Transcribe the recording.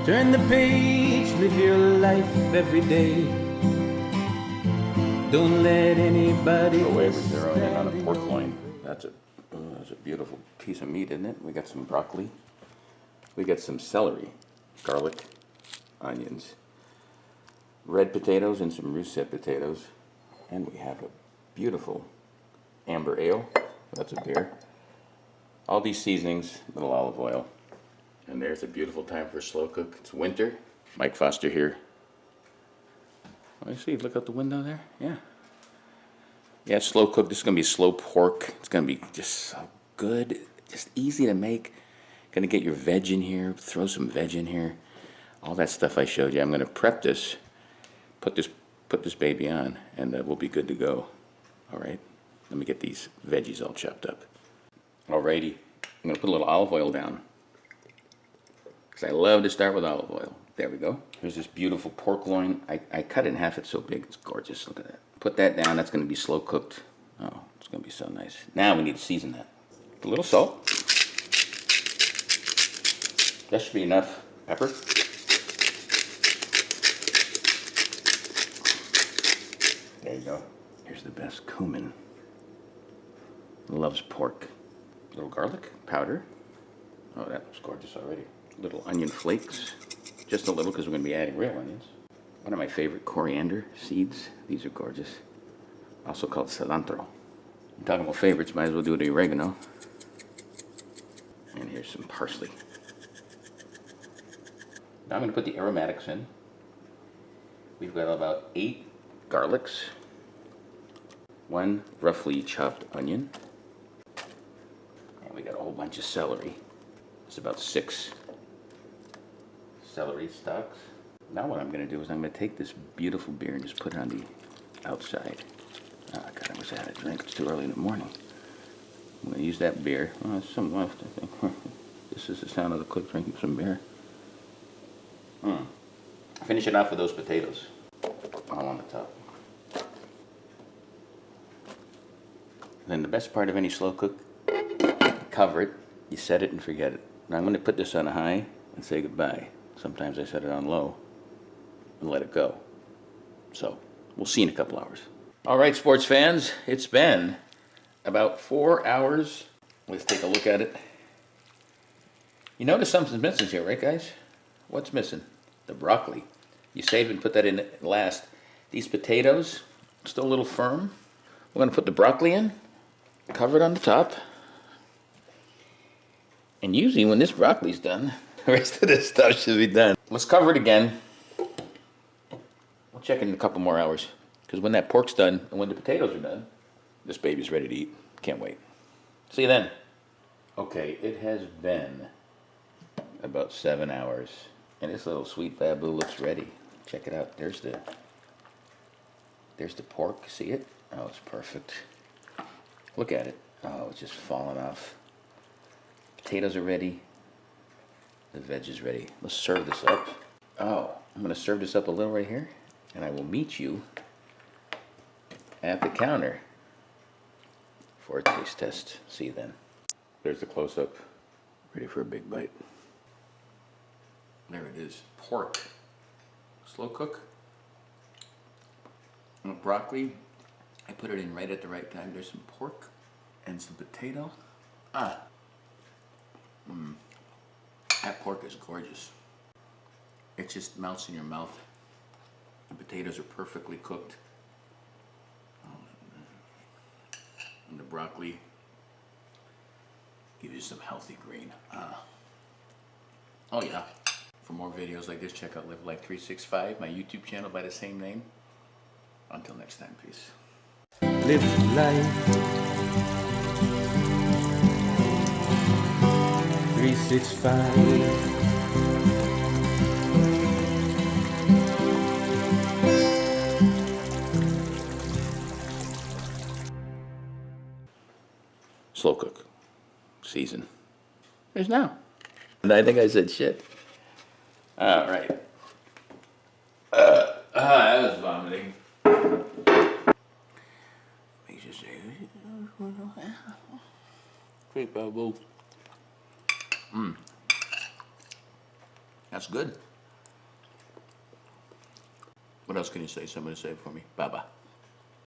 Turn the page, live your life every day. Don't let anybody The way we're zeroing in on a pork loin. That's a beautiful piece of meat, isn't it? We got some broccoli. We got some celery, garlic, onions, red potatoes, and some russet potatoes. And we have a beautiful amber ale. That's a beer. All these seasonings, little olive oil. And there's a beautiful time for a slow cook. It's winter. Mike Foster here. Oh, you see, look out the window there? Yeah. Yeah, slow cook. This is going to be slow pork. It's going to be just so good. Just easy to make. Going to get your veg in here. Throw some veg in here. All that stuff I showed you. I'm going to prep this. Put this baby on. And we'll be good to go. All right. Let me get these veggies all chopped up. Alrighty. I'm going to put a little olive oil down. Because I love to start with olive oil. There we go. Here's this beautiful pork loin. I cut it in half. It's so big. It's gorgeous. Look at that. Put that down. That's going to be slow cooked. Oh, it's going to be so nice. Now we need to season that. A little salt. That should be enough. Pepper. There you go. Here's the best. Cumin. Loves pork. A little garlic powder. Oh, that looks gorgeous already. Little onion flakes. Just a little because we're going to be adding real onions. One of my favorite coriander seeds. These are gorgeous. Also called cilantro. I'm talking about favorites, might as well do the oregano. And here's some parsley. Now I'm going to put the aromatics in. We've got about 8 garlics. 1 roughly chopped onion. And we got a whole bunch of celery. It's about 6 celery stalks. Now what I'm going to do is I'm going to take this beautiful beer and just put it on the outside. Oh God, I wish I had a drink. It's too early in the morning. I'm going to use that beer. Oh, there's some left, I think. This is the sound of the cook drinking some beer. Finish it off with those potatoes. All on the top. Then the best part of any slow cook, cover it. You set it and forget it. Now I'm going to put this on a high and say goodbye. Sometimes I set it on low and let it go. So, we'll see in a couple hours. All right, sports fans, it's been about 4 hours. Let's take a look at it. You notice something's missing here, right, guys? What's missing? The broccoli. You save and put that in last. These potatoes, still a little firm. We're going to put the broccoli in, cover it on the top. And usually when this broccoli's done, the rest of this stuff should be done. Let's cover it again. We'll check in a couple more hours. Because when that pork's done and when the potatoes are done, this baby's ready to eat. Can't wait. See you then. Okay, it has been about 7 hours. And this little sweet babu looks ready. Check it out. There's the pork. See it? Oh, it's perfect. Look at it. Oh, it's just falling off. Potatoes are ready. The veg is ready. Let's serve this up. Oh, I'm going to serve this up a little right here. And I will meet you at the counter for a taste test. See you then. There's the close-up. Ready for a big bite. There it is. Pork. Slow cook. And broccoli. I put it in right at the right time. There's some pork and some potato. That pork is gorgeous. It just melts in your mouth. The potatoes are perfectly cooked. And the broccoli gives you some healthy green. Oh yeah. For more videos like this, check out Live Life 365, my YouTube channel by the same name. Until next time, peace. Live life 365. Slow cook. Season. There's now. And I think I said shit. All right. I was vomiting. Makes you say, Great bubble. That's good. What else can you say? Somebody say it for me. Baba.